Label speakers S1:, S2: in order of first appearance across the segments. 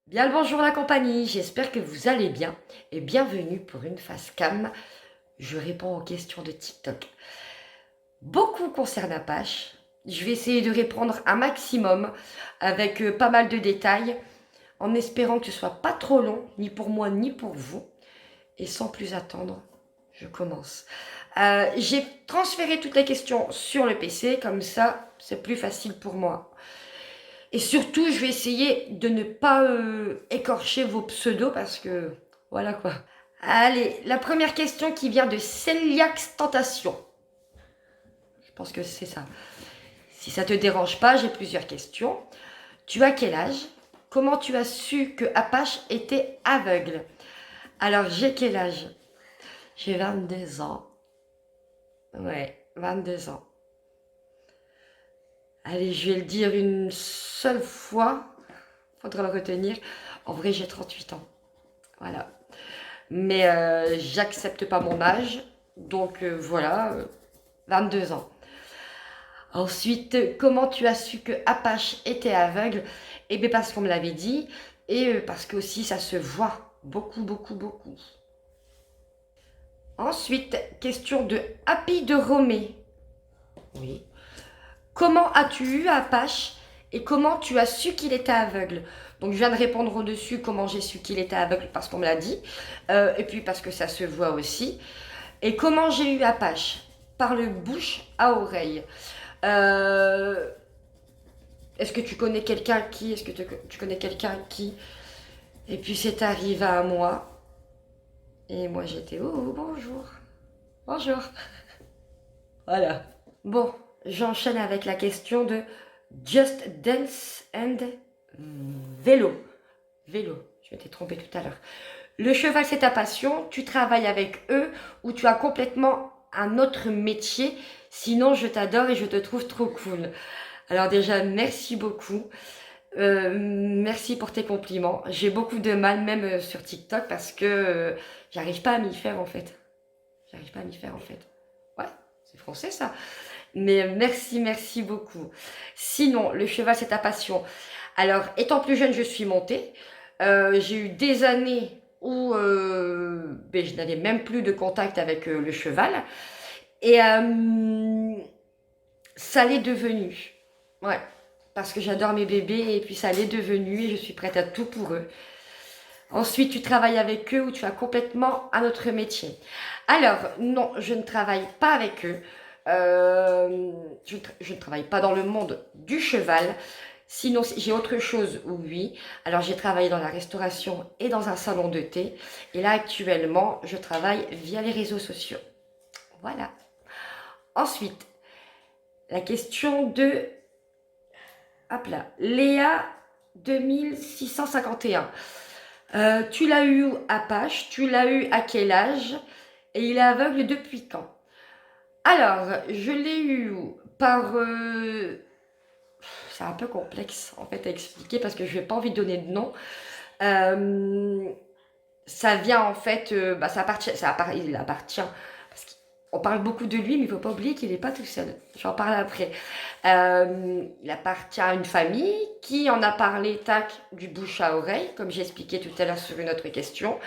S1: Bien le bonjour la compagnie, j'espère que vous allez bien et bienvenue pour une face cam. Je réponds aux questions de TikTok. Beaucoup concernent Apache. Je vais essayer de répondre un maximum avec pas mal de détails en espérant que ce soit pas trop long, ni pour moi ni pour vous. Et sans plus attendre, je commence. J'ai transféré toutes les questions sur le PC, comme ça c'est plus facile pour moi. Et surtout, je vais essayer de ne pas écorcher vos pseudos parce que voilà quoi. Allez, la première question qui vient de Celiax Tentation. Je pense que c'est ça. Si ça te dérange pas, j'ai plusieurs questions. Tu as quel âge? Comment tu as su que Apache était aveugle? Alors, j'ai quel âge? J'ai 22 ans. Ouais, 22 ans. Allez, je vais le dire une seule fois. Faudra le retenir. En vrai, j'ai 38 ans. Voilà. Mais j'accepte pas mon âge. Donc voilà, 22 ans. Ensuite, comment tu as su que Apache était aveugle? Eh bien parce qu'on me l'avait dit et parce que aussi ça se voit beaucoup, beaucoup, beaucoup. Ensuite, question de Happy de Romé. Oui. Comment as-tu eu Apache et comment tu as su qu'il était aveugle? Donc je viens de répondre au-dessus comment j'ai su qu'il était aveugle parce qu'on me l'a dit. Et puis parce que ça se voit aussi. Et comment j'ai eu Apache? Par le bouche à oreille. Euh, Est-ce que tu connais quelqu'un qui? Est-ce que tu connais quelqu'un qui? Et puis c'est arrivé à moi. Et moi j'étais, oh bonjour. Bonjour. Voilà. Bon, j'enchaîne avec la question de Just Dance and Vélo. Vélo, je m'étais trompée tout à l'heure. Le cheval, c'est ta passion, tu travailles avec eux ou tu as complètement un autre métier. Sinon, je t'adore et je te trouve trop cool. Alors déjà, merci beaucoup. Merci pour tes compliments. J'ai beaucoup de mal même sur TikTok parce que j'arrive pas à m'y faire en fait. J'arrive pas à m'y faire en fait. Ouais, c'est français ça. Mais merci, merci beaucoup. Sinon, le cheval, c'est ta passion. Alors, étant plus jeune, je suis montée. J'ai eu des années où ben, je n'avais même plus de contact avec le cheval. Et ça l'est devenu. Ouais. Parce que j'adore mes bébés et puis ça l'est devenu et je suis prête à tout pour eux. Ensuite, tu travailles avec eux ou tu as complètement un autre métier. Alors, non, je ne travaille pas avec eux. Je ne travaille pas dans le monde du cheval. Sinon, si j'ai autre chose, oui. Alors, j'ai travaillé dans la restauration et dans un salon de thé. Et là, actuellement, je travaille via les réseaux sociaux. Voilà. Ensuite, la question de... Hop là. Léa 2651. Tu l'as eu Apache, tu l'as eu à quel âge? Et il est aveugle depuis quand? Alors, je l'ai eu par... c'est un peu complexe en fait à expliquer parce que je n'ai pas envie de donner de nom. Ça vient en fait... bah, il appartient... Parce qu'on parle beaucoup de lui, mais il ne faut pas oublier qu'il n'est pas tout seul. J'en parle après. Il appartient à une famille qui en a parlé, tac, du bouche à oreille, comme j'ai expliqué tout à l'heure sur une autre question.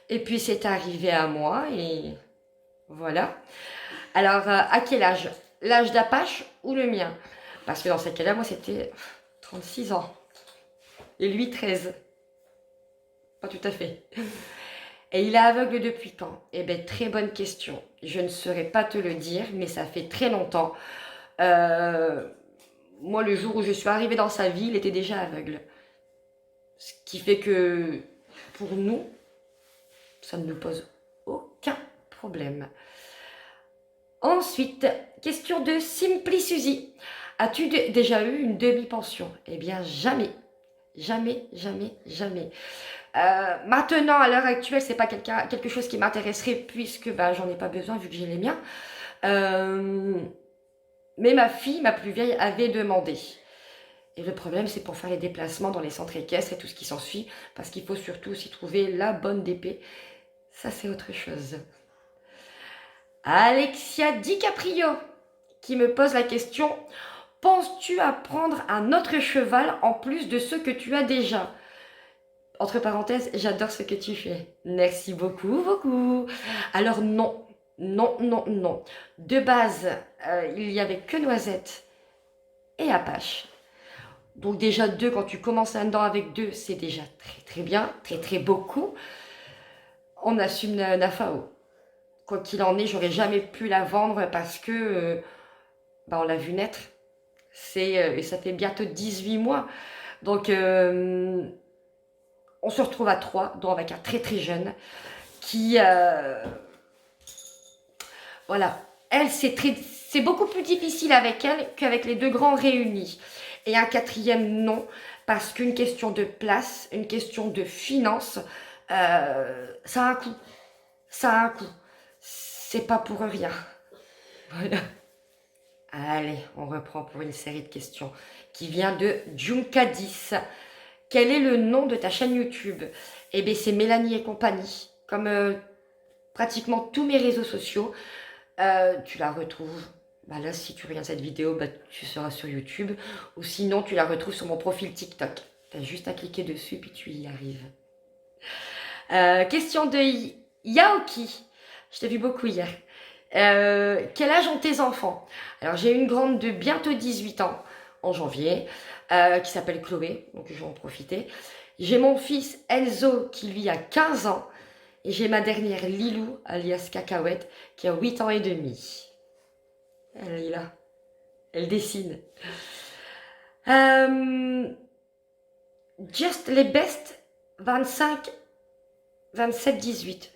S1: Et puis c'est arrivé à moi et voilà. Alors, à quel âge? L'âge d'Apache ou le mien? Parce que dans ces cas-là, moi c'était 36 ans. Et lui 13. Pas tout à fait. Et il est aveugle depuis quand? Eh bien, très bonne question. Je ne saurais pas te le dire, mais ça fait très longtemps. Moi, le jour où je suis arrivée dans sa vie, il était déjà aveugle. Ce qui fait que, pour nous, ça ne nous pose aucun problème. Ensuite, question de Simply Suzy. As-tu déjà eu une demi-pension? Eh bien, jamais. Jamais, jamais, jamais. Maintenant, à l'heure actuelle, c'est pas quelque chose qui m'intéresserait puisque bah, j'en ai pas besoin vu que j'ai les miens. Mais ma fille, ma plus vieille, avait demandé. Et le problème, c'est pour faire les déplacements dans les centres équestres et tout ce qui s'ensuit, parce qu'il faut surtout aussi trouver la bonne DP. Ça, c'est autre chose. Alexia DiCaprio qui me pose la question: penses-tu à prendre un autre cheval en plus de ceux que tu as déjà? entre parenthèses, j'adore ce que tu fais. Merci beaucoup, beaucoup. Alors non, non, non, non. De base, il y avait que Noisette et Apache. Donc déjà deux, quand tu commences là-dedans avec deux, c'est déjà très très bien, très très beaucoup. On assume Nafao. Quoi qu'il en est, j'aurais jamais pu la vendre parce que on l'a vu naître. Et ça fait bientôt 18 mois. Donc on se retrouve à trois, dont avec un très très jeune, qui voilà. Elle, c'est beaucoup plus difficile avec elle qu'avec les deux grands réunis. Et un quatrième, non, parce qu'une question de place, une question de finance, ça a un coût. Ça a un coût. C'est pas pour rien. Voilà. Allez, on reprend pour une série de questions qui vient de Junka10. Quel est le nom de ta chaîne YouTube? Eh bien, c'est Mélanie et compagnie. Comme pratiquement tous mes réseaux sociaux, tu la retrouves. Là, si tu regardes cette vidéo, tu seras sur YouTube. Ou sinon, tu la retrouves sur mon profil TikTok. Tu as juste à cliquer dessus, puis tu y arrives. Question de Yaoki. Je t'ai vu beaucoup hier. Quel âge ont tes enfants? Alors, j'ai une grande de bientôt 18 ans, en janvier, qui s'appelle Chloé, donc je vais en profiter. J'ai mon fils Enzo, qui lui a 15 ans. Et j'ai ma dernière Lilou, alias Cacahuète, qui a 8 ans et demi. Elle est là. Elle dessine. Just les best 25, 27, 18.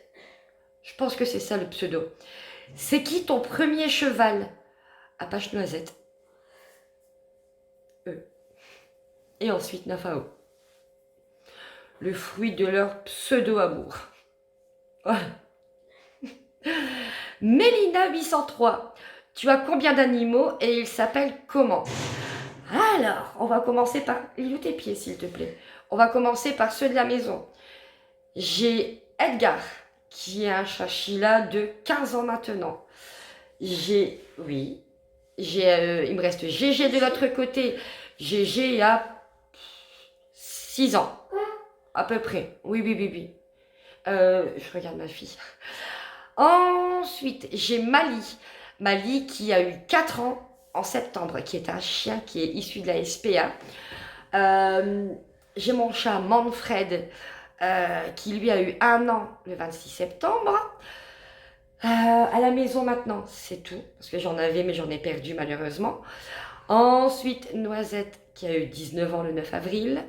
S1: Je pense que c'est ça le pseudo. C'est qui ton premier cheval? Apache Noisette. Et ensuite Nafao. Le fruit de leur pseudo-amour. Mélina 803. Tu as combien d'animaux et ils s'appellent comment? Alors, on va commencer par... Il est où tes pieds, s'il te plaît? On va commencer par ceux de la maison. J'ai Edgar, qui est un chachila de 15 ans maintenant. Il me reste Gégé de l'autre côté. Gégé a 6 ans, à peu près. Oui. Je regarde ma fille. Ensuite, j'ai Mali. Mali qui a eu 4 ans en septembre, qui est un chien qui est issu de la SPA. J'ai mon chat Manfred, qui lui a eu 1 an le 26 septembre. À la maison maintenant, c'est tout. Parce que j'en avais, mais j'en ai perdu malheureusement. Ensuite, Noisette, qui a eu 19 ans le 9 avril.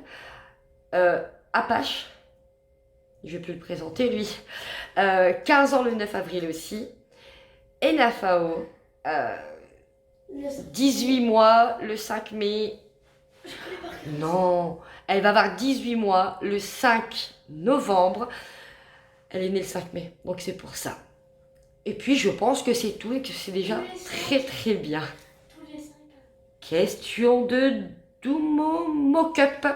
S1: Apache, je ne vais plus le présenter lui. 15 ans le 9 avril aussi. Et Nafao, 18 mois le 5 mai. Non, elle va avoir 18 mois le 5 novembre. Elle est née le 5 mai, donc c'est pour ça. Et puis je pense que c'est tout et que c'est déjà très très bien. Question de Doumo Mokup.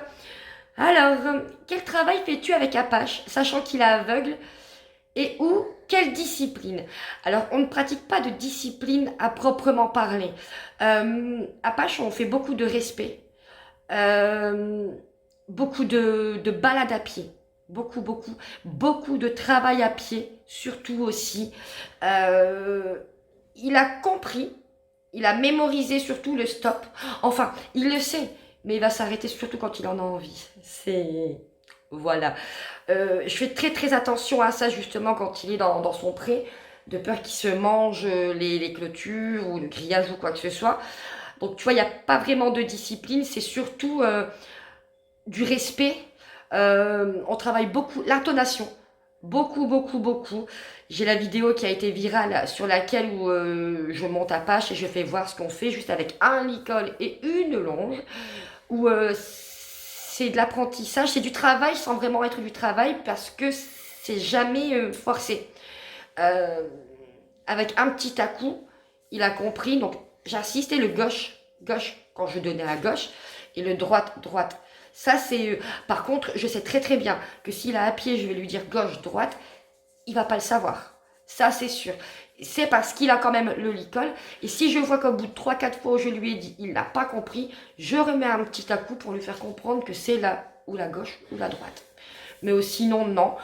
S1: Alors, quel travail fais-tu avec Apache, sachant qu'il est aveugle? Et où? Quelle discipline? Alors, on ne pratique pas de discipline à proprement parler. Apache, on fait beaucoup de respect. Beaucoup de balades à pied. Beaucoup de travail à pied, surtout aussi. Il a compris, il a mémorisé surtout le stop. Enfin, il le sait, mais il va s'arrêter surtout quand il en a envie. Voilà. Je fais très très attention à ça justement quand il est dans son pré, de peur qu'il se mange les clôtures ou le grillage ou quoi que ce soit. Donc tu vois, il n'y a pas vraiment de discipline, c'est surtout du respect. On travaille beaucoup, l'intonation, beaucoup. J'ai la vidéo qui a été virale sur laquelle où je monte Apache et je fais voir ce qu'on fait juste avec un licol et une longe, où c'est de l'apprentissage, c'est du travail sans vraiment être du travail parce que c'est jamais forcé. Avec un petit à-coup, il a compris, donc j'insiste, et le gauche quand je donnais à gauche, et le droite. Ça c'est... par contre, je sais très très bien que s'il a à pied, je vais lui dire gauche-droite, il va pas le savoir. Ça c'est sûr. C'est parce qu'il a quand même le licol. Et si je vois qu'au bout de 3-4 fois où je lui ai dit, il n'a pas compris, je remets un petit à-coup pour lui faire comprendre que c'est là ou la gauche ou la droite. Mais sinon, non.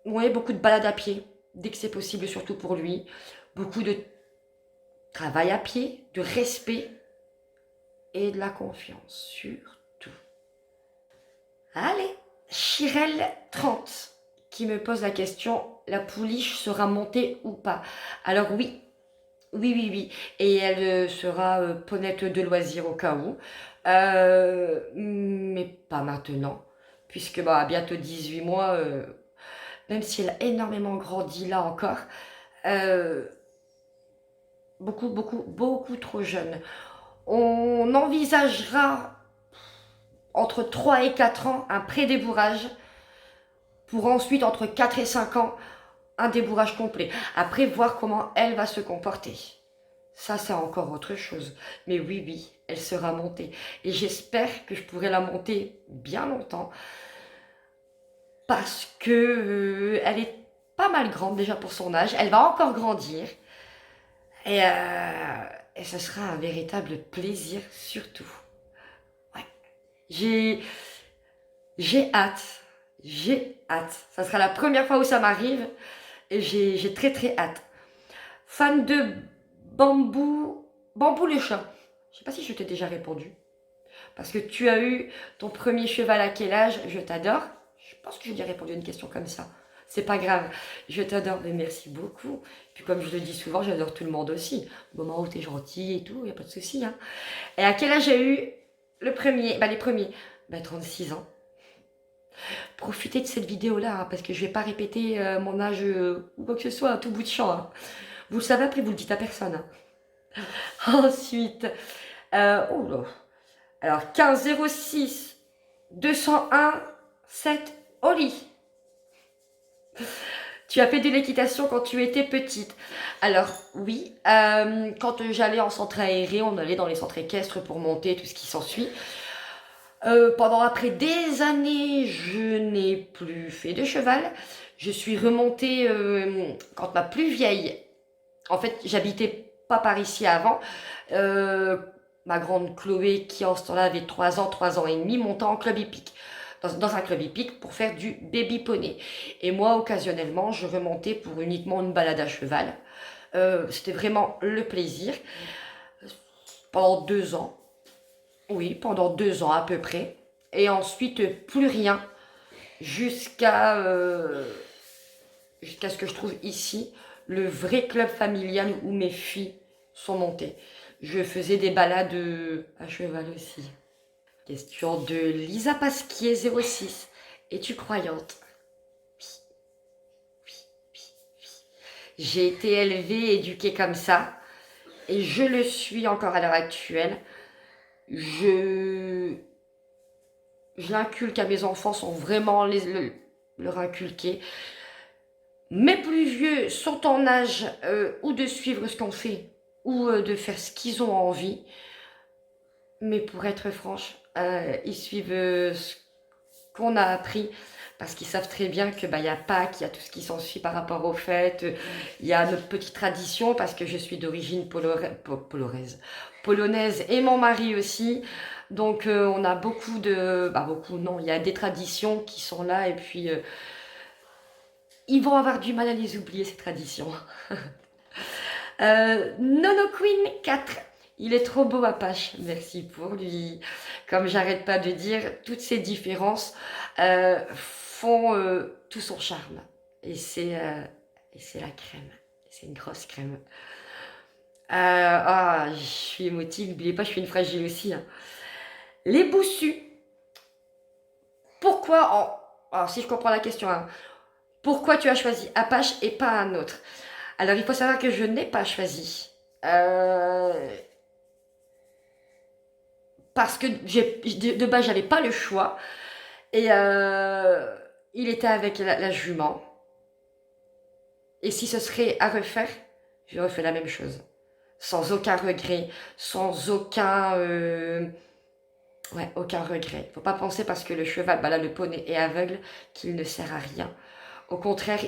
S1: Ouais, beaucoup de balades à pied, dès que c'est possible, surtout pour lui. Beaucoup de travail à pied, de respect et de la confiance, surtout. Allez, Chirel 30 qui me pose la question, la pouliche sera montée ou pas? Alors oui, oui, oui, oui. Et elle sera ponette de loisirs au cas où. Mais pas maintenant. Puisque bah, à bientôt 18 mois, même si elle a énormément grandi là encore, euh, beaucoup, beaucoup, beaucoup trop jeune. On envisagera entre 3 et 4 ans un pré-débourrage pour ensuite entre 4 et 5 ans un débourrage complet. Après, voir comment elle va se comporter. Ça, c'est encore autre chose. Mais oui, oui, elle sera montée. Et j'espère que je pourrai la monter bien longtemps. Parce que elle est pas mal grande déjà pour son âge. Elle va encore grandir. Et ce sera un véritable plaisir, surtout. Ouais. J'ai hâte. J'ai hâte. Ça sera la première fois où ça m'arrive. Et j'ai très très hâte. Fan de bambou. Bambou le chat. Je sais pas si je t'ai déjà répondu. Parce que tu as eu ton premier cheval à quel âge? Je t'adore. Je pense que j'ai déjà répondu à une question comme ça. C'est pas grave. Je t'adore, mais merci beaucoup. Puis comme je le dis souvent, j'adore tout le monde aussi. Au moment où t'es gentil et tout, il n'y a pas de souci. Hein. Et à quel âge j'ai eu le premier? Bah les premiers. Bah 36 ans. Profitez de cette vidéo-là, hein, parce que je vais pas répéter mon âge ou quoi que ce soit à tout bout de champ. Hein. Vous le savez, après vous le dites à personne. Hein. Ensuite, oh là. Alors 15 06 201 7 Oli. Tu as fait de l'équitation quand tu étais petite. Alors oui, quand j'allais en centre aéré, on allait dans les centres équestres pour monter tout ce qui s'ensuit. Pendant après des années, je n'ai plus fait de cheval. Je suis remontée quand ma plus vieille. En fait, j'habitais pas par ici avant. Ma grande Chloé, qui en ce temps-là avait 3 ans et demi, montait en club hippique. Dans un club hippique pour faire du baby poney. Et moi, occasionnellement, je remontais pour uniquement une balade à cheval. C'était vraiment le plaisir. Pendant 2 ans. Oui, pendant 2 ans à peu près. Et ensuite, plus rien. Jusqu'à ce que je trouve ici le vrai club familial où mes filles sont montées. Je faisais des balades à cheval aussi. Question de Lisa Pasquier 06. Es-tu croyante? Oui, oui, oui, oui. J'ai été élevée, éduquée comme ça. Et je le suis encore à l'heure actuelle. Je l'inculque à mes enfants sans vraiment leur inculquer. Mes plus vieux sont en âge ou de suivre ce qu'on fait ou de faire ce qu'ils ont envie. Mais pour être franche, ils suivent ce qu'on a appris parce qu'ils savent très bien que y a Pâques, il y a tout ce qui s'ensuit par rapport aux fêtes, il y a notre petite tradition parce que je suis d'origine polonaise et mon mari aussi. Donc on a beaucoup beaucoup non, il y a des traditions qui sont là et puis ils vont avoir du mal à les oublier ces traditions. Nono Queen 4. Il est trop beau Apache, merci pour lui. Comme j'arrête pas de dire, toutes ces différences font tout son charme. Et c'est la crème, c'est une grosse crème. Je suis émotive, n'oubliez pas, je suis une fragile aussi. Hein. Les boussus. Pourquoi, si je comprends la question, hein, pourquoi tu as choisi Apache et pas un autre? Alors il faut savoir que je n'ai pas choisi. Parce que de base, j'avais pas le choix. Et il était avec la jument. Et si ce serait à refaire, je refais la même chose. Sans aucun regret, sans aucun... aucun regret. Faut pas penser parce que le cheval, là, le poney est aveugle, qu'il ne sert à rien. Au contraire,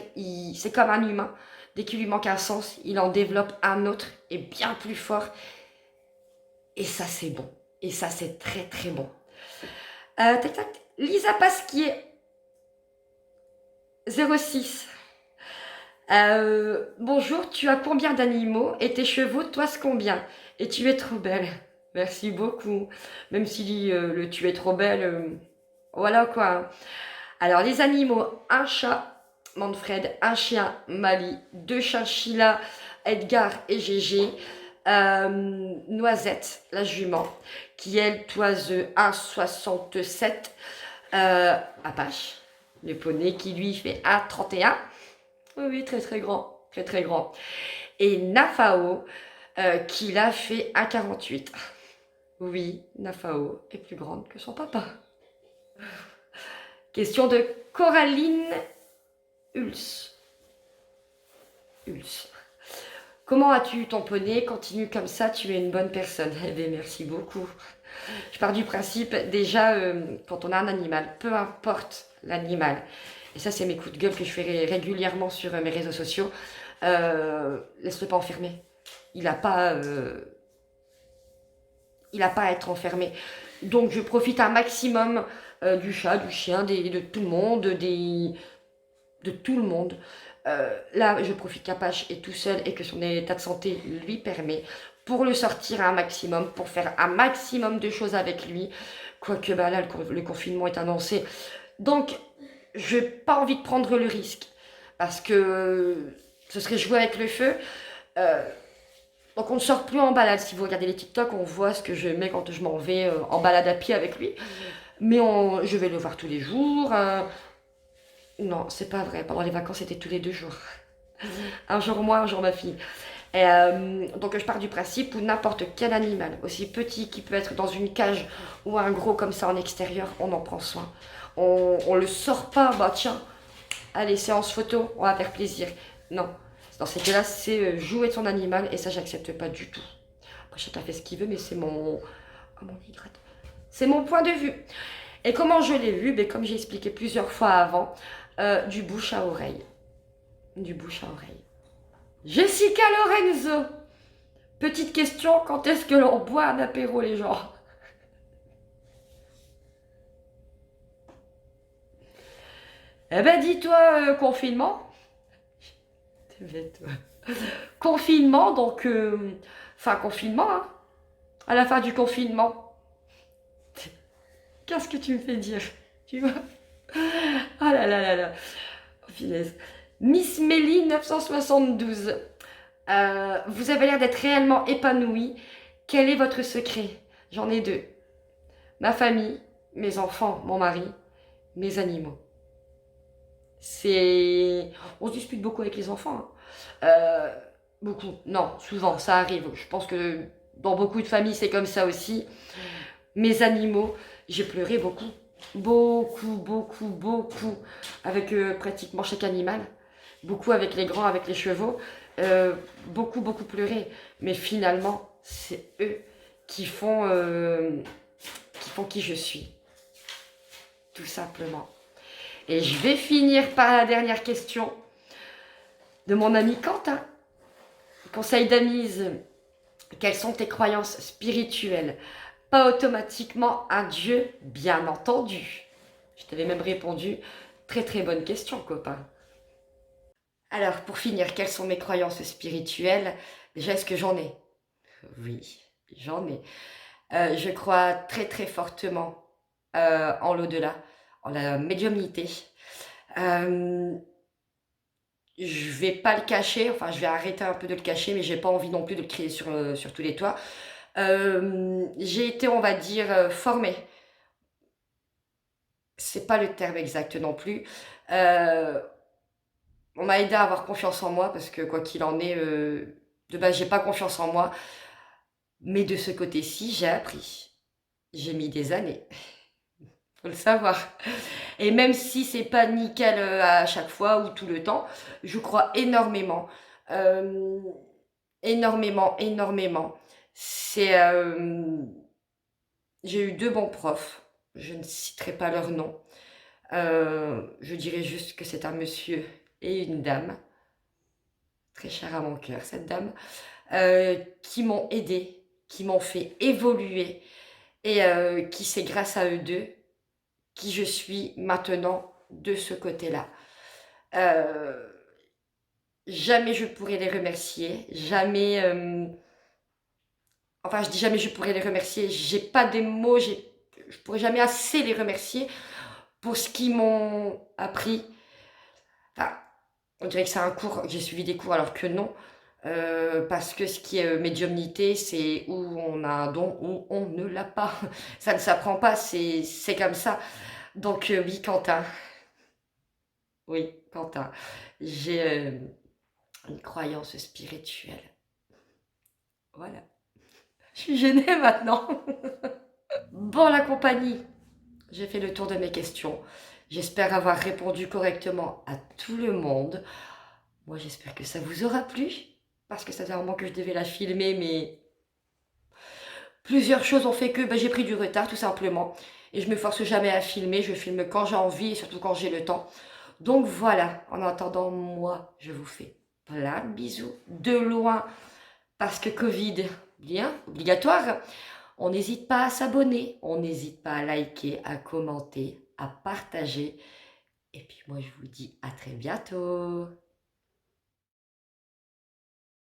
S1: c'est comme un humain. Dès qu'il lui manque un sens, il en développe un autre et bien plus fort. Et ça, c'est bon. Et ça, c'est très, très bon. Tac, tac. Lisa Pasquier, 06. Bonjour, tu as combien d'animaux et tes chevaux toisent combien? Et tu es trop belle. Merci beaucoup. Même si le tu es trop belle, voilà quoi. Alors, les animaux, un chat, Manfred, un chien, Mali, deux chinchillas, Edgar et Gégé, Noisette, la jument, qui elle toise 1,67, Apache, le poney qui lui fait 1,31. Oui, oui, très très grand, très très grand. Et Nafao, qui l'a fait 1,48. Oui, Nafao est plus grande que son papa. Question de Coraline Hulse. Hulse. Comment as-tu ton poney? Continue comme ça, tu es une bonne personne. Eh bien, merci beaucoup. Je pars du principe, déjà, quand on a un animal, peu importe l'animal, et ça, c'est mes coups de gueule que je fais régulièrement sur mes réseaux sociaux, laisse-le pas enfermer. Il n'a pas, à être enfermé. Donc, je profite un maximum du chat, du chien, de tout le monde, de tout le monde. Là, je profite qu'Apache est tout seul et que son état de santé lui permet pour le sortir un maximum, pour faire un maximum de choses avec lui. Quoique, bah là, le confinement est annoncé. Donc, je n'ai pas envie de prendre le risque parce que ce serait jouer avec le feu. Donc, on ne sort plus en balade. Si vous regardez les TikTok, on voit ce que je mets quand je m'en vais en balade à pied avec lui. Mais je vais le voir tous les jours. Non, c'est pas vrai. Pendant les vacances, c'était tous les 2 jours. Un jour moi, un jour ma fille. Et, donc je pars du principe où n'importe quel animal, aussi petit qui peut être dans une cage ou un gros comme ça en extérieur, on en prend soin. On le sort pas, bah tiens, allez, séance photo, on va faire plaisir. Non, dans ces cas-là, c'est jouer de son animal et ça, j'accepte pas du tout. Après, chacun fait ce qu'il veut, mais c'est mon... Comment on dit, gratte. C'est mon point de vue. Et comment je l'ai vu? Ben, comme j'ai expliqué plusieurs fois avant, du bouche à oreille. Du bouche à oreille. Jessica Lorenzo. Petite question, quand est-ce que l'on boit un apéro, les gens? Eh ben, dis-toi, confinement. T'es bête, toi. Confinement, donc... Fin confinement, hein. À la fin du confinement. Qu'est-ce que tu me fais dire? Tu vois? Ah là là là là. Oh, finesse. Miss Mélie 972. Vous avez l'air d'être réellement épanouie. Quel est votre secret? J'en ai deux. Ma famille, mes enfants, mon mari, mes animaux. On se dispute beaucoup avec les enfants, hein. Beaucoup. Non, souvent, ça arrive. Je pense que dans beaucoup de familles, c'est comme ça aussi. Mes animaux, j'ai pleuré beaucoup. Beaucoup, beaucoup, beaucoup. Avec pratiquement chaque animal. Beaucoup avec les grands, avec les chevaux. Beaucoup, beaucoup pleuré. Mais finalement, c'est eux qui font qui je suis. Tout simplement. Et je vais finir par la dernière question de mon ami Quentin. Conseil d'amise, quelles sont tes croyances spirituelles? Pas automatiquement un Dieu, bien entendu. Je t'avais même répondu, très très bonne question, copain. Alors, pour finir, quelles sont mes croyances spirituelles? Déjà, est-ce que j'en ai? Oui, j'en ai. Je crois très très fortement en l'au-delà, en la médiumnité. Euh, je vais pas le cacher, enfin je vais arrêter un peu de le cacher, mais j'ai pas envie non plus de le crier sur tous les toits. J'ai été, on va dire, formée. C'est pas le terme exact non plus. Euh, on m'a aidé à avoir confiance en moi parce que quoi qu'il en est, de base j'ai pas confiance en moi. Mais de ce côté-ci, j'ai appris. J'ai mis des années. Faut le savoir. Et même si c'est pas nickel à chaque fois ou tout le temps, je crois énormément. Euh, énormément, énormément. C'est, j'ai eu deux bons profs. Je ne citerai pas leur nom. Je dirais juste que c'est un monsieur et une dame, très chère à mon cœur, cette dame, qui m'ont aidé, qui m'ont fait évoluer et qui c'est grâce à eux deux qui je suis maintenant de ce côté-là. Euh, Jamais je pourrais les remercier, jamais... enfin, je dis jamais je pourrais les remercier, j'ai pas des mots, je pourrais jamais assez les remercier pour ce qu'ils m'ont appris. Enfin, on dirait que c'est un cours, que j'ai suivi des cours alors que non. Parce que ce qui est médiumnité, c'est où on a un don, où on ne l'a pas. Ça ne s'apprend pas, c'est comme ça. Donc oui, Quentin. Oui, Quentin. J'ai une croyance spirituelle. Voilà. Je suis gênée maintenant. Bon, la compagnie, j'ai fait le tour de mes questions. J'espère avoir répondu correctement à tout le monde. Moi, j'espère que ça vous aura plu. Parce que ça fait un moment que je devais la filmer, mais plusieurs choses ont fait que j'ai pris du retard, tout simplement. Et je me force jamais à filmer. Je filme quand j'ai envie et surtout quand j'ai le temps. Donc voilà, en attendant, moi, je vous fais plein de bisous de loin. Parce que Covid, bien, obligatoire. On n'hésite pas à s'abonner, on n'hésite pas à liker, à commenter, à partager. Et puis moi, je vous dis à très bientôt.